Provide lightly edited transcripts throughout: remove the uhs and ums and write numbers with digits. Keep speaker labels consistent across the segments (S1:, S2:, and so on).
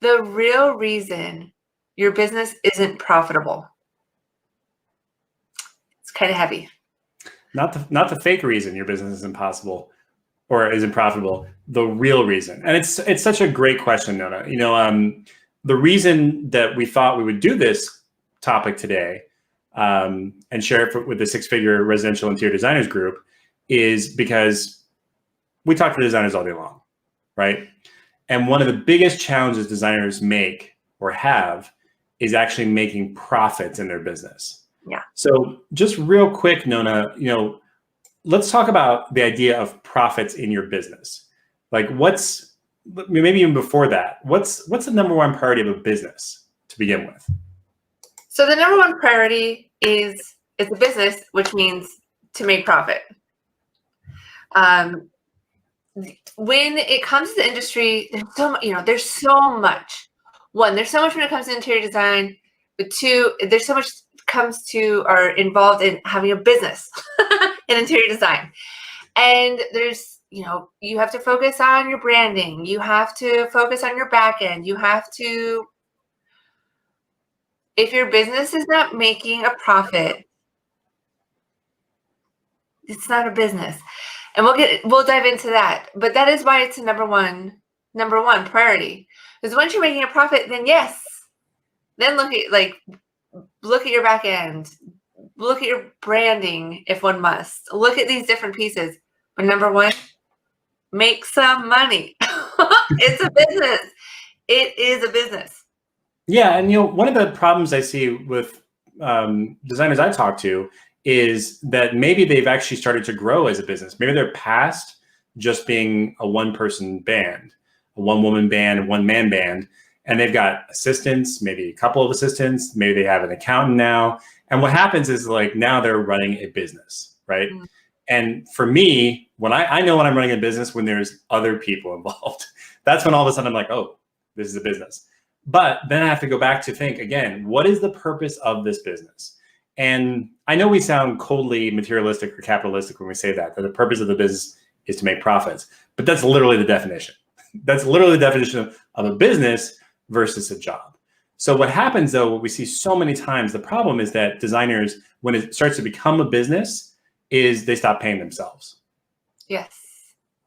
S1: the real reason your business isn't profitable. It's kind of heavy.
S2: Not the fake reason your business is impossible or isn't profitable, the real reason. And it's such a great question, Nona. The reason that we thought we would do this topic today and share it with the Six Figure Residential Interior Designers Group is because we talk to designers all day long, right? And one of the biggest challenges designers make or have is actually making profits in their business.
S1: Yeah.
S2: So just real quick, Nona, let's talk about the idea of profits in your business. Like maybe even before that, what's the number one priority of a business to begin with?
S1: So the number one priority is it's a business, which means to make profit. When it comes to the industry, there's so much. One, there's so much when it comes to interior design, but two, there's so much comes to or involved in having a business in interior design. And there's, you have to focus on your branding. You have to focus on your back end. If your business is not making a profit, it's not a business. And we'll dive into that. But that is why it's a number one priority. Because once you're making a profit, then yes, then look at your back end, look at your branding if one must. Look at these different pieces. But number one, make some money. It's a business. It is a business.
S2: Yeah, and one of the problems I see with designers I talk to is that maybe they've actually started to grow as a business. Maybe they're past just being a one-person band, a one-woman band, a one-man band, and they've got assistants, maybe a couple of assistants, maybe they have an accountant now. And what happens is now they're running a business, right? Mm-hmm. And for me, when I know when I'm running a business, when there's other people involved, that's when all of a sudden I'm like, oh, this is a business. But then I have to go back to think again, what is the purpose of this business? And I know we sound coldly materialistic or capitalistic when we say that the purpose of the business is to make profits, but that's literally the definition. That's literally the definition of a business versus a job. So what happens though, what we see so many times, the problem is that designers, when it starts to become a business, is they stop paying themselves.
S1: Yes.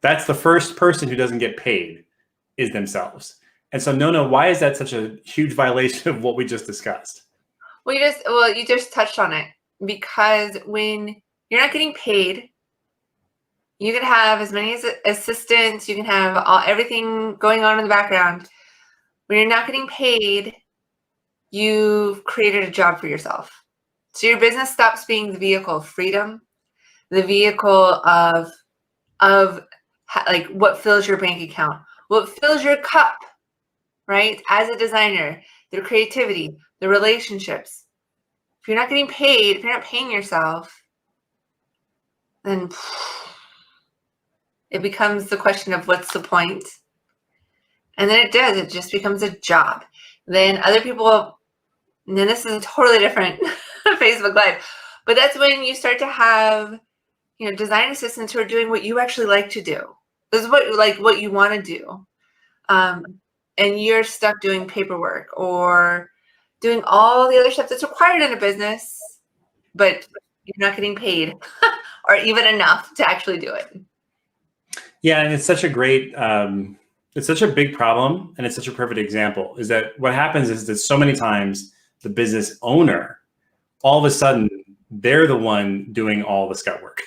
S2: That's the first person who doesn't get paid is themselves. And so, Nona, why is that such a huge violation of what we just discussed?
S1: Well, you just touched on it, because when you're not getting paid, you can have as many assistants, you can have everything going on in the background. When you're not getting paid, you've created a job for yourself. So your business stops being the vehicle of freedom, the vehicle of what fills your bank account, what fills your cup, right? As a designer, the creativity, the relationships. If you're not getting paid, if you're not paying yourself, then it becomes the question of what's the point? And then it just becomes a job. Then other people, and then this is a totally different Facebook Live, but that's when you start to have, design assistants who are doing what you actually like to do. This is what you want to do. And you're stuck doing paperwork or doing all the other stuff that's required in a business, but you're not getting paid or even enough to actually do it.
S2: Yeah, and it's such a great, it's such a big problem, and it's such a perfect example, is that what happens is that so many times the business owner, all of a sudden, they're the one doing all the scut work.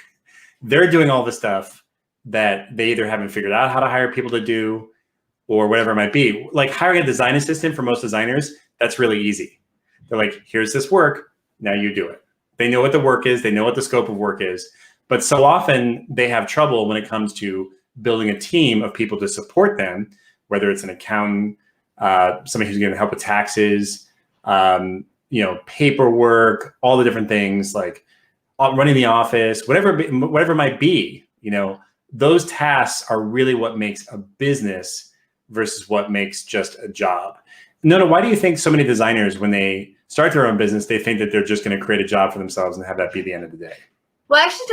S2: They're doing all the stuff that they either haven't figured out how to hire people to do or whatever it might be. Like hiring a design assistant for most designers, that's really easy. They're like, here's this work, now you do it. They know what the work is, they know what the scope of work is, but so often they have trouble when it comes to building a team of people to support them, whether it's an accountant, somebody who's going to help with taxes, paperwork, all the different things like running the office, whatever it might be. Those tasks are really what makes a business versus what makes just a job. Nona, why do you think so many designers, when they start their own business, they think that they're just going to create a job for themselves and have that be the end of the day?
S1: Well, actually,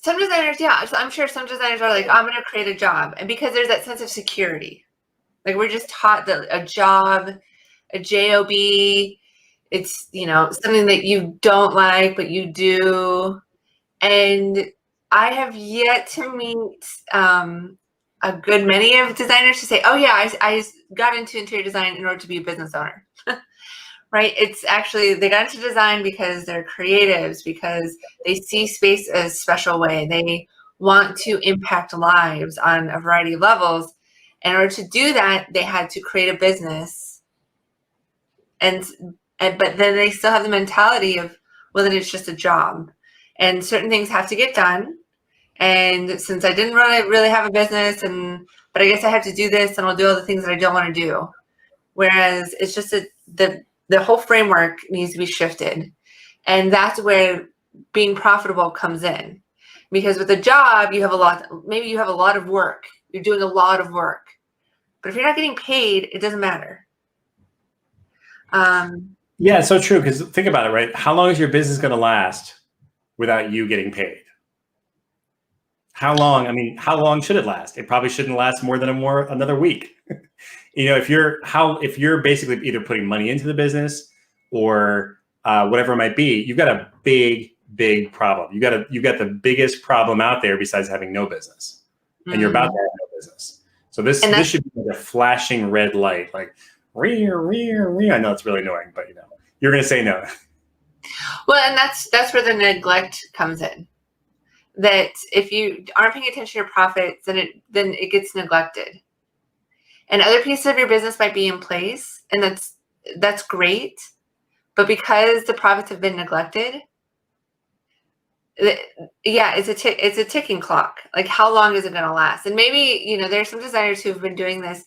S1: some designers, yeah, so I'm sure some designers are like, I'm going to create a job. And because there's that sense of security, like we're just taught that a job, a job, it's, something that you don't like, but you do. And I have yet to meet a good many of designers to say, oh yeah, I got into interior design in order to be a business owner. Right? It's actually, they got into design because they're creatives, because they see space as a special way. They want to impact lives on a variety of levels. In order to do that, they had to create a business. But then they still have the mentality of, well, then it's just a job. And certain things have to get done. And since I didn't really have a business, but I guess I have to do this, and I'll do all the things that I don't want to do. Whereas it's just the whole framework needs to be shifted. And that's where being profitable comes in. Because with a job, maybe you have a lot of work. You're doing a lot of work. But if you're not getting paid, it doesn't matter.
S2: Yeah, it's so true. Because think about it, right? How long is your business going to last without you getting paid? How long? I mean, how long should it last? It probably shouldn't last more than another week. If you're basically either putting money into the business or whatever it might be, you've got a big problem. You got the biggest problem out there besides having no business, and you're about to have no business. So this should be like a flashing red light, like rear. I know it's really annoying, but you're going to say no.
S1: Well, and that's where the neglect comes in. That if you aren't paying attention to your profits, then it gets neglected. And other pieces of your business might be in place, and that's great. But because the profits have been neglected, it's a ticking clock. Like, how long is it going to last? And maybe, there's some designers who've been doing this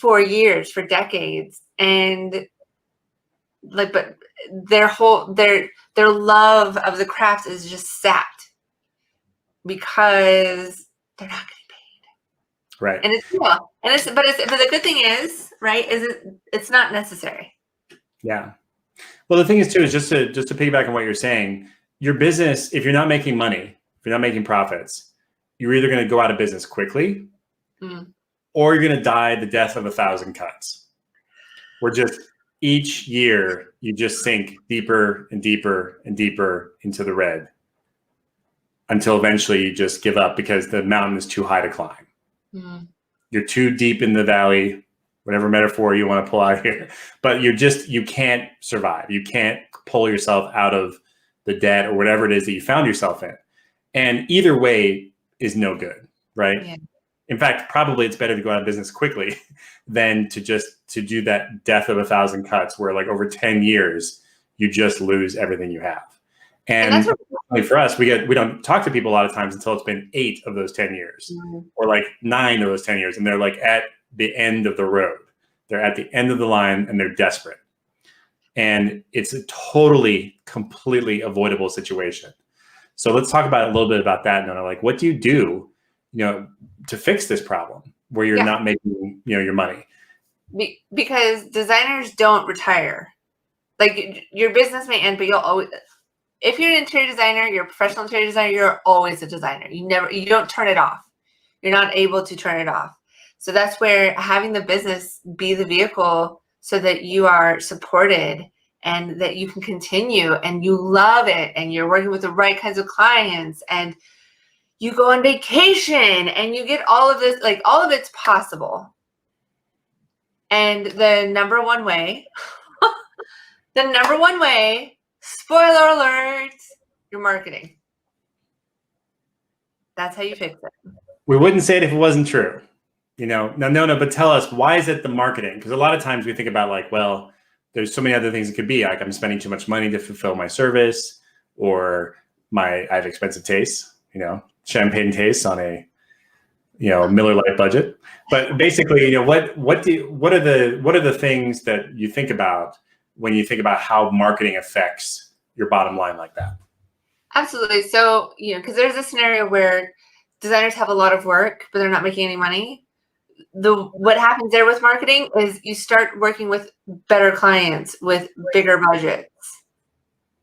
S1: for years, for decades, and but their love of the craft is just sapped because they're not getting paid.
S2: Right.
S1: And but the good thing is, right, it's not necessary.
S2: Yeah. Well, the thing is too, is just to piggyback on what you're saying, your business, if you're not making money, if you're not making profits, you're either going to go out of business quickly or you're going to die the death of 1,000 cuts. Where just each year you just sink deeper and deeper and deeper into the red until eventually you just give up because the mountain is too high to climb. You're too deep in the valley, whatever metaphor you want to pull out here, but you can't survive. You can't pull yourself out of the debt or whatever it is that you found yourself in. And either way is no good, right? Yeah. In fact, probably it's better to go out of business quickly than to do that death of 1,000 cuts where like over 10 years, you just lose everything you have. And for us, we don't talk to people a lot of times until it's been 8 of those 10 years or like 9 of those 10 years. And they're like at the end of the road. They're at the end of the line and they're desperate. And it's a completely avoidable situation. So let's talk about a little bit about that, Nona. Like, what do you do, to fix this problem where you're not making, your money?
S1: Because designers don't retire. Like, your business may end, but you'll always, if you're an interior designer, you're a professional interior designer, you're always a designer. You don't turn it off. You're not able to turn it off. So that's where having the business be the vehicle so that you are supported and that you can continue and you love it and you're working with the right kinds of clients and you go on vacation and you get all of this, like all of it's possible. And the number one way, spoiler alert, your marketing. That's how you fix it.
S2: We wouldn't say it if it wasn't true. No, but tell us, why is it the marketing? Because a lot of times we think about like, well, there's so many other things it could be. Like I'm spending too much money to fulfill my service, or I have expensive tastes, champagne tastes on a, Miller Lite budget. But basically, what are the things that you think about when you think about how marketing affects your bottom line like that?
S1: Absolutely. So, because there's a scenario where designers have a lot of work, but they're not making any money. What happens there with marketing is you start working with better clients with bigger budgets.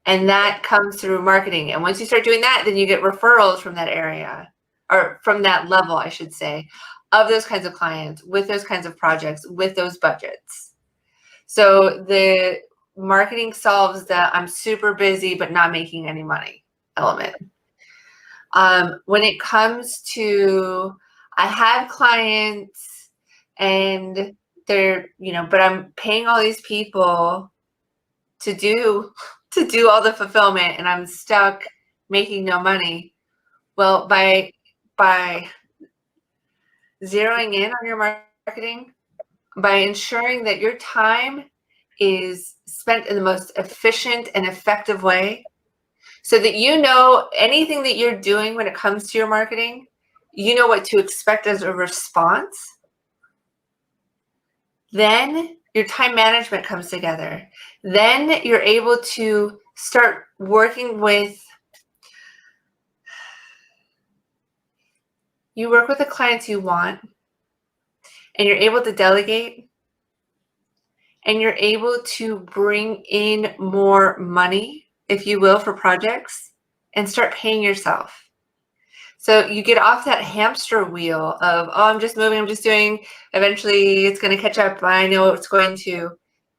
S1: And that comes through marketing. And once you start doing that, then you get referrals from that area, or from that level, I should say, of those kinds of clients, with those kinds of projects, with those budgets. So the marketing solves the I'm super busy but not making any money element. When it comes to, I have clients and they're, but I'm paying all these people to do all the fulfillment and I'm stuck making no money. Well, by zeroing in on your marketing, by ensuring that your time is spent in the most efficient and effective way, so that anything that you're doing when it comes to your marketing, you know what to expect as a response, then your time management comes together. Then you're able to start working with, you work with the clients you want, and you're able to delegate, and you're able to bring in more money, if you will, for projects, and start paying yourself. So you get off that hamster wheel of, oh, I'm just moving, I'm just doing, eventually it's going to catch up, I know it's going to.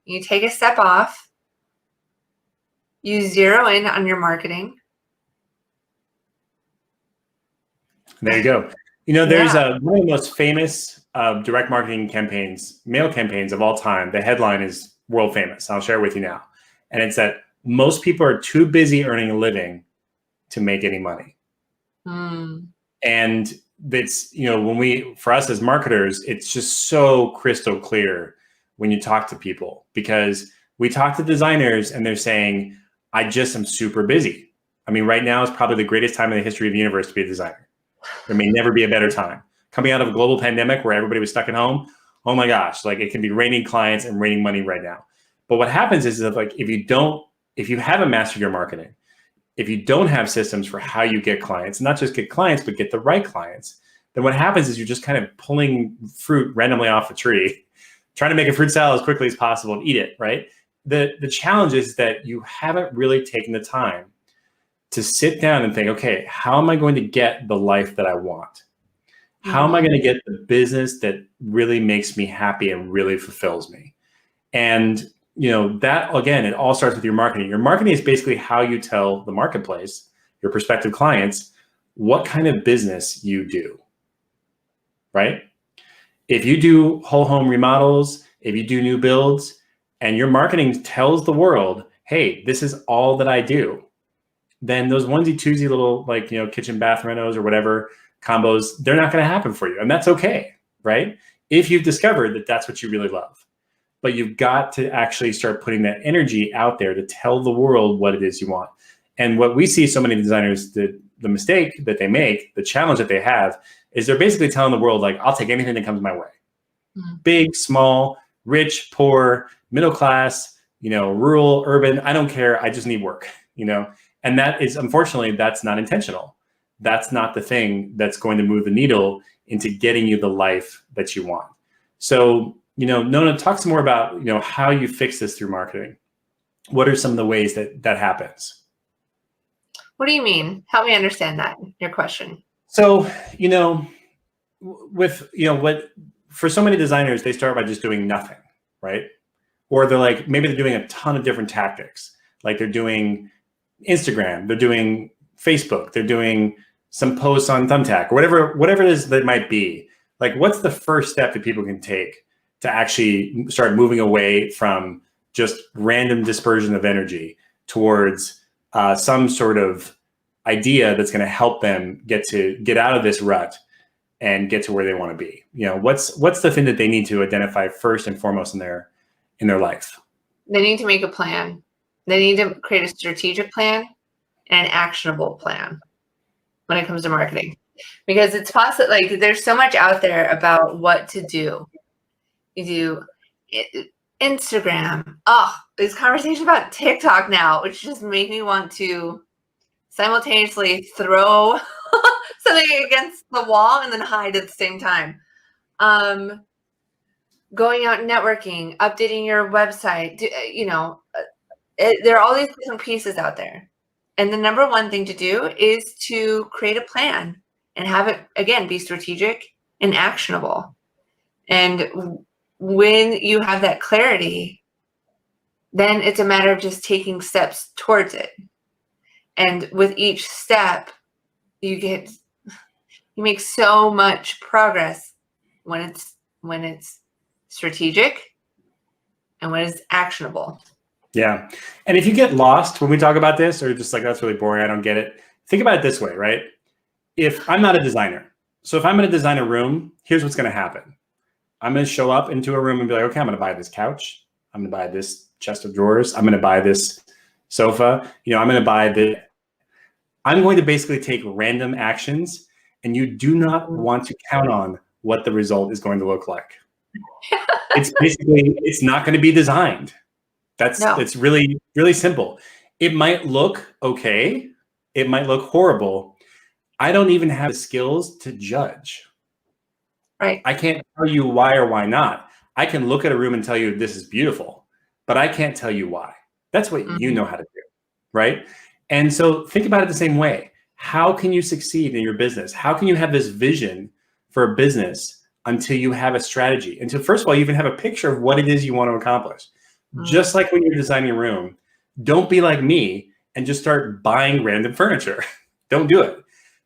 S1: You take a step off, you zero in on your marketing.
S2: There you go. There's one of the most famous direct marketing campaigns, mail campaigns of all time. The headline is world famous. I'll share it with you now. And it's that most people are too busy earning a living to make any money. And it's, for us as marketers, it's just so crystal clear when you talk to people, because we talk to designers and they're saying, I just am super busy. I mean, right now is probably the greatest time in the history of the universe to be a designer. There may never be a better time. Coming out of a global pandemic where everybody was stuck at home, oh my gosh, like it can be raining clients and raining money right now. But what happens is that, like, if you haven't mastered your marketing, if you don't have systems for how you get clients, not just get clients, but get the right clients, then what happens is you're just kind of pulling fruit randomly off a tree, trying to make a fruit salad as quickly as possible and eat it, right? The challenge is that you haven't really taken the time to sit down and think, okay, how am I going to get the life that I want? How am I going to get the business that really makes me happy and really fulfills me? And that, again, it all starts with your marketing. Your marketing is basically how you tell the marketplace, your prospective clients, what kind of business you do, right? If you do whole home remodels, if you do new builds, and your marketing tells the world, hey, this is all that I do, then those onesie twosie little, kitchen bath renos or whatever combos, they're not going to happen for you. And that's okay, right? If you've discovered that that's what you really love. But you've got to actually start putting that energy out there to tell the world what it is you want. And what we see so many designers, the mistake that they make, the challenge that they have, is they're basically telling the world, like, I'll take anything that comes my way. Big, small, rich, poor, middle class, rural, urban, I don't care. I just need work, And that is, unfortunately, that's not intentional. That's not the thing that's going to move the needle into getting you the life that you want. So, Nona, talk some more about, how you fix this through marketing. What are some of the ways that happens?
S1: What do you mean? Help me understand that, your question.
S2: So, for so many designers, they start by just doing nothing, right? Or maybe they're doing a ton of different tactics. Like they're doing Instagram, they're doing Facebook, they're doing some posts on Thumbtack, or whatever it is that it might be. Like, what's the first step that people can take to actually start moving away from just random dispersion of energy towards some sort of idea that's going to help them get out of this rut and get to where they want to be? What's the thing that they need to identify first and foremost in their life?
S1: They need to make a plan. They need to create a strategic plan and an actionable plan when it comes to marketing, because it's possible. Like, there's so much out there about what to do. You do Instagram. Oh, there's conversation about TikTok now, which just make me want to simultaneously throw something against the wall and then hide at the same time. Going out and networking, updating your website, there are all these different pieces out there. And the number one thing to do is to create a plan and have it, again, be strategic and actionable. And when you have that clarity, then it's a matter of just taking steps towards it. And with each step, you make so much progress when it's strategic and when it's actionable.
S2: Yeah. And if you get lost when we talk about this, or just like, that's really boring, I don't get it. Think about it this way, right? If I'm not a designer, so if I'm going to design a room, here's what's going to happen. I'm going to show up into a room and be like, okay, I'm going to buy this couch. I'm going to buy this chest of drawers. I'm going to buy this sofa. I'm going to buy I'm going to basically take random actions, and you do not want to count on what the result is going to look like. It's not going to be designed. It's really, really simple. It might look okay. It might look horrible. I don't even have the skills to judge.
S1: Right.
S2: I can't tell you why or why not. I can look at a room and tell you this is beautiful, but I can't tell you why. That's what you know how to do, right? And so think about it the same way. How can you succeed in your business? How can you have this vision for a business until you have a strategy? Until, first of all, you even have a picture of what it is you want to accomplish. Just like when you're designing a room, don't be like me and just start buying random furniture. Don't do it.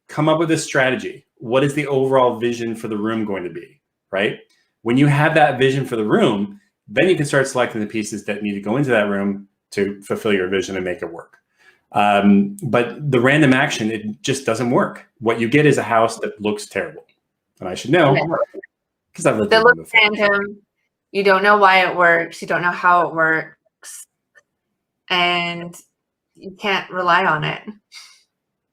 S2: Come up with a strategy. What is the overall vision for the room going to be, right? When you have that vision for the room, then you can start selecting the pieces that need to go into that room to fulfill your vision and make it work. But the random action, it just doesn't work. What you get is a house that looks terrible. And I should know because I've lived in it before.
S1: Random. You don't know why it works. You don't know how it works. And you can't rely on it.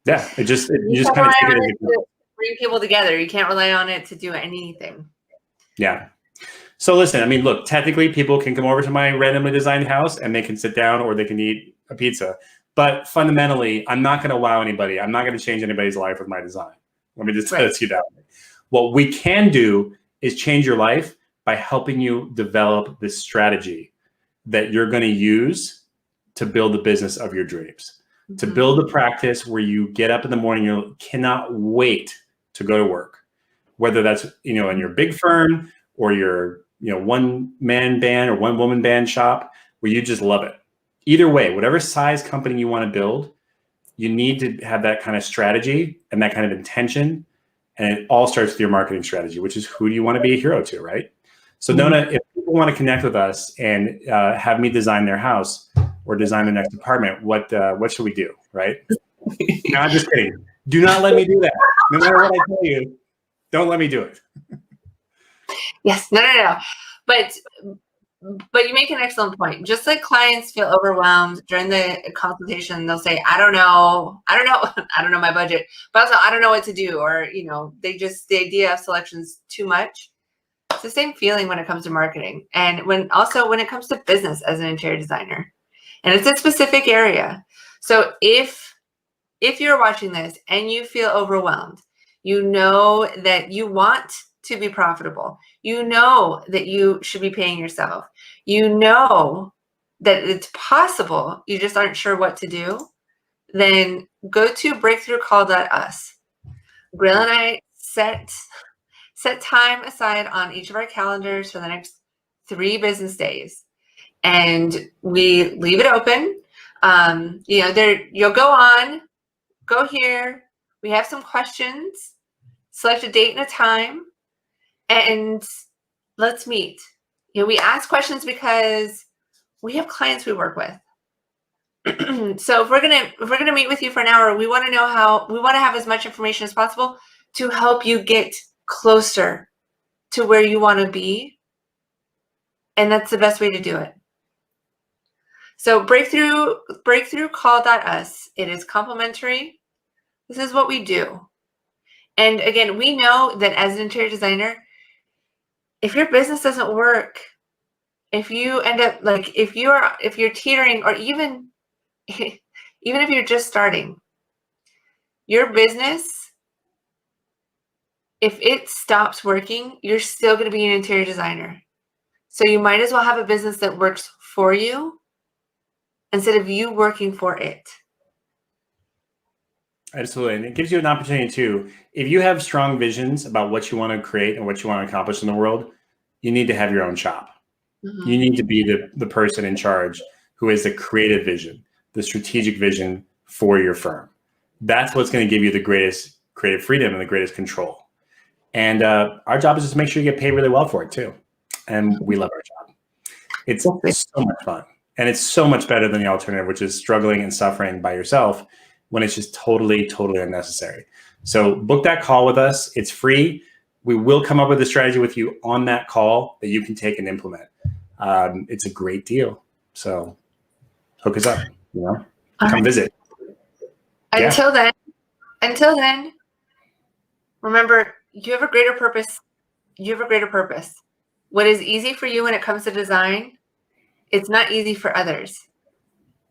S2: Yeah, you just kind of take it as
S1: to bring people together. You can't rely on it to do anything.
S2: Yeah. So listen, I mean, look, technically people can come over to my randomly designed house and they can sit down or they can eat a pizza. But fundamentally, I'm not going to wow anybody. I'm not going to change anybody's life with my design. Let me just tell you that. What we can do is change your life by helping you develop this strategy that you're going to use to build the business of your dreams, to build a practice where you get up in the morning, you cannot wait to go to work, whether that's, in your big firm or your, one man band or one woman band shop where you just love it. Either way, whatever size company you want to build, you need to have that kind of strategy and that kind of intention. And it all starts with your marketing strategy, which is who do you want to be a hero to, right? So Nona, if people want to connect with us and have me design their house or design their next apartment, what should we do, right? No, I'm just kidding. Do not let me do that. No matter what I tell you, don't let me do it.
S1: Yes, no. But you make an excellent point. Just like clients feel overwhelmed during the consultation, they'll say, I don't know my budget, but also I don't know what to do. Or, the idea of selection is too much. It's the same feeling when it comes to marketing. And when it comes to business as an interior designer, and it's a specific area. So if you're watching this and you feel overwhelmed, you know that you want to be profitable. You know that you should be paying yourself. You know that it's possible. You just aren't sure what to do. Then go to breakthroughcall.us. Grail and I set time aside on each of our calendars for the next 3 business days. And we leave it open. You'll go here. We have some questions. Select a date and a time. And let's meet. We ask questions because we have clients we work with. So if we're gonna meet with you for an hour, we want to have as much information as possible to help you get closer to where you want to be. And that's the best way to do it. So breakthroughcall.us. It is complimentary. This is what we do. And again, we know that as an interior designer, if your business doesn't work, if you end up if you're teetering, or even if you're just starting your business, if it stops working, you're still going to be an interior designer. So you might as well have a business that works for you instead of you working for it.
S2: Absolutely. And it gives you an opportunity too. If you have strong visions about what you want to create and what you want to accomplish in the world, you need to have your own shop. You need to be the person in charge who has the creative vision, the strategic vision for your firm. That's what's going to give you the greatest creative freedom and the greatest control. And our job is just to make sure you get paid really well for it too. And we love our job. It's so much fun. And it's so much better than the alternative, which is struggling and suffering by yourself when it's just totally, totally unnecessary. So book that call with us. It's free. We will come up with a strategy with you on that call that you can take and implement. It's a great deal. So hook us up, come visit.
S1: Until then, remember, you have a greater purpose. What is easy for you when it comes to design, it's not easy for others.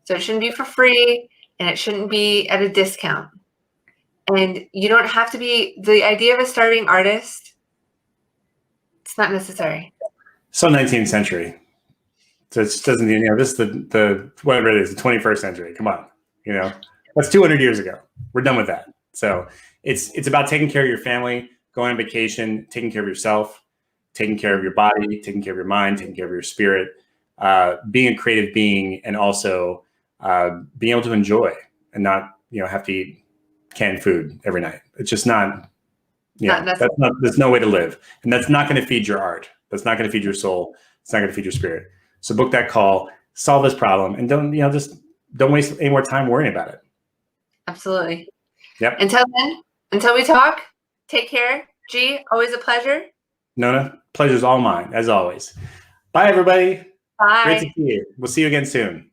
S1: So it shouldn't be for free, and it shouldn't be at a discount. And you don't have to be, the idea of a starving artist, it's not necessary.
S2: So 19th century. So it just doesn't, this is the whatever it is, the 21st century. Come on, that's 200 years ago. We're done with that. So it's about taking care of your family, going on vacation, taking care of yourself, taking care of your body, taking care of your mind, taking care of your spirit, being a creative being, and also being able to enjoy and not, have to eat canned food every night. It's just not, there's no way to live. And that's not going to feed your art. That's not going to feed your soul. It's not going to feed your spirit. So book that call, solve this problem, and don't waste any more time worrying about it.
S1: Absolutely.
S2: Yep.
S1: Until we talk, take care. G, always a pleasure.
S2: Nona, pleasure's all mine, as always. Bye, everybody.
S1: Bye.
S2: Great to see you. We'll see you again soon.